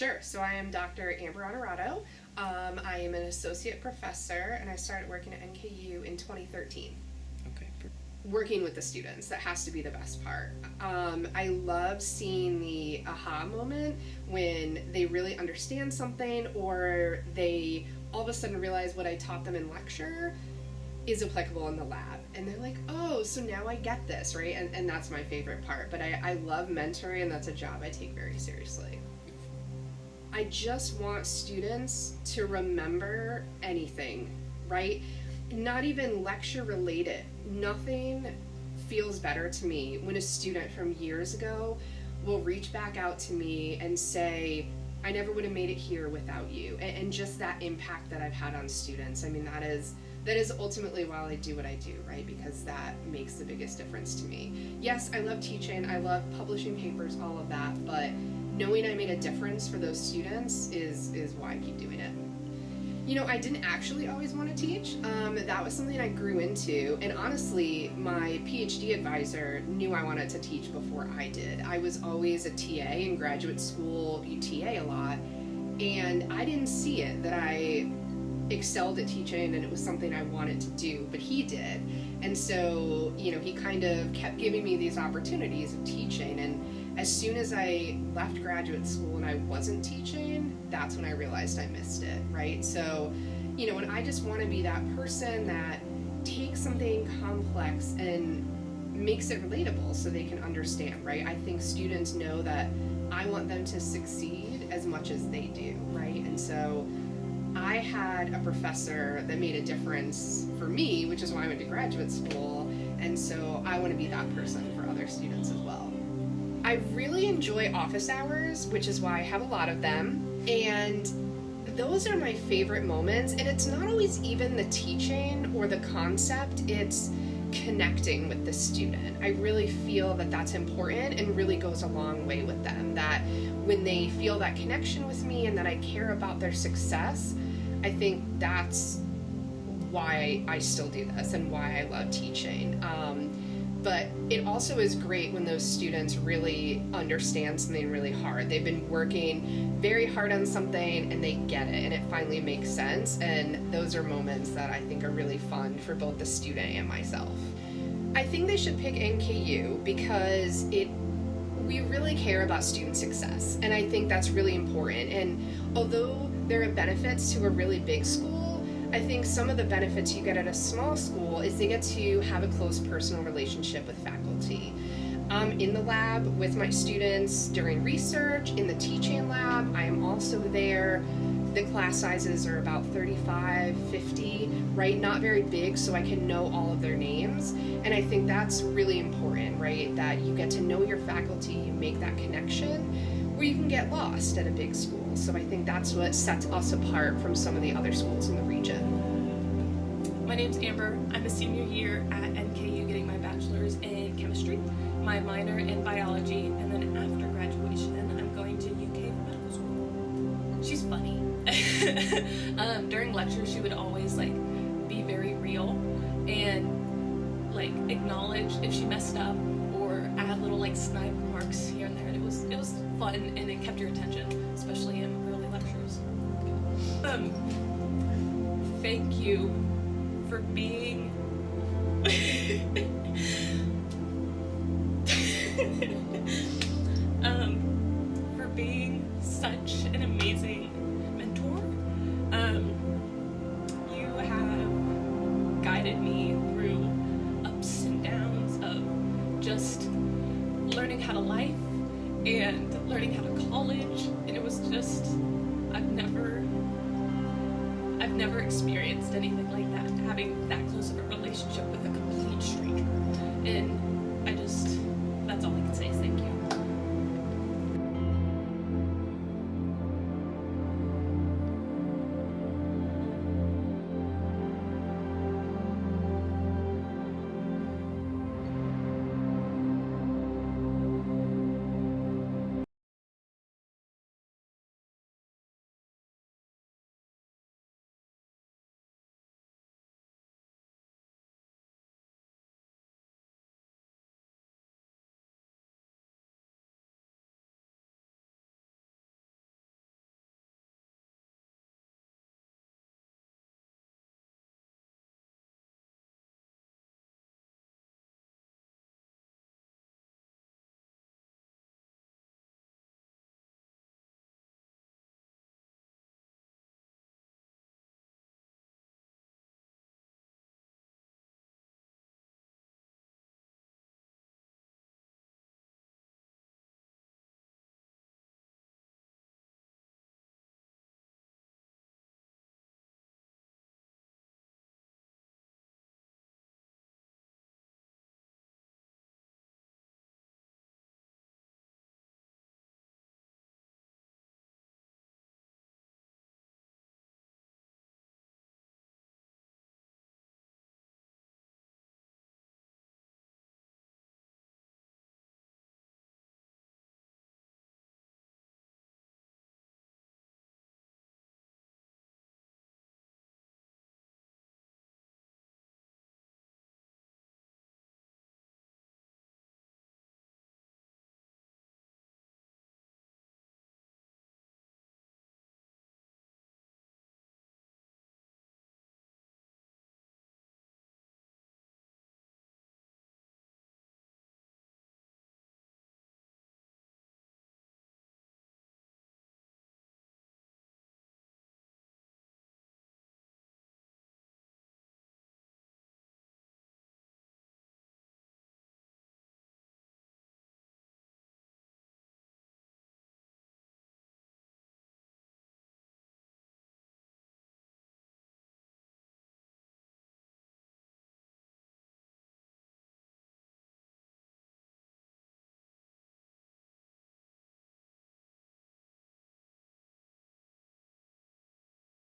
Sure. So I am Dr. Amber Honorado. I am an associate professor, and I started working at NKU in 2013. Okay. Working with the students, that has to be the best part. I love seeing the aha moment when they really understand something, or they all of a sudden realize what I taught them in lecture is applicable in the lab, and they're like, oh, so now I get this, right? And that's my favorite part. But I love mentoring, and that's a job I take very seriously. I just want students to remember anything, right? Not even lecture related. Nothing feels better to me when a student from years ago will reach back out to me and say, I never would have made it here without you. And just that impact that I've had on students. I mean, that is ultimately why I do what I do, right? Because that makes the biggest difference to me. Yes, I love teaching, I love publishing papers, all of that, but knowing I made a difference for those students is why I keep doing it. You know, I didn't actually always want to teach. That was something I grew into, and honestly, my PhD advisor knew I wanted to teach before I did. I was always a TA in graduate school, you TA a lot, and I didn't see it that I excelled at teaching and it was something I wanted to do, but he did. And so, you know, he kind of kept giving me these opportunities of teaching, and as soon as I left graduate school and I wasn't teaching, that's when I realized I missed it, right? So, you know, and I just want to be that person that takes something complex and makes it relatable so they can understand, right? I think students know that I want them to succeed as much as they do, right? And so I had a professor that made a difference for me, which is why I went to graduate school, and so I want to be that person for other students as well. I really enjoy office hours, which is why I have a lot of them, and those are my favorite moments. And it's not always even the teaching or the concept, it's connecting with the student. I really feel that that's important and really goes a long way with them, that when they feel that connection with me and that I care about their success, I think that's why I still do this and why I love teaching. But it also is great when those students really understand something really hard. They've been working very hard on something and they get it and it finally makes sense. And those are moments that I think are really fun for both the student and myself. I think they should pick NKU because we really care about student success. And I think that's really important. And although there are benefits to a really big school, I think some of the benefits you get at a small school is they get to have a close personal relationship with faculty. In the lab with my students during research, in the teaching lab, I am also there. The class sizes are about 35, 50, right? Not very big, so I can know all of their names. And I think that's really important, right? That you get to know your faculty, you make that connection, where you can get lost at a big school. So I think that's what sets us apart from some of the other schools in the region. My name's Amber. I'm a senior here at NKU getting my bachelor's in chemistry, my minor in biology, and then after graduation, I'm going to UK for medical school. She's funny. During lectures, she would always be very real and acknowledge if she messed up or add little snide remarks here and there. And it was fun and it kept your attention, especially in early lectures. Thank you for being for being such an amazing mentor. You have guided me through ups and downs of just learning how to life and learning how to college, and it was just I've never experienced anything like that, having that close of a relationship with a complete stranger. And that's all I can say is thank you.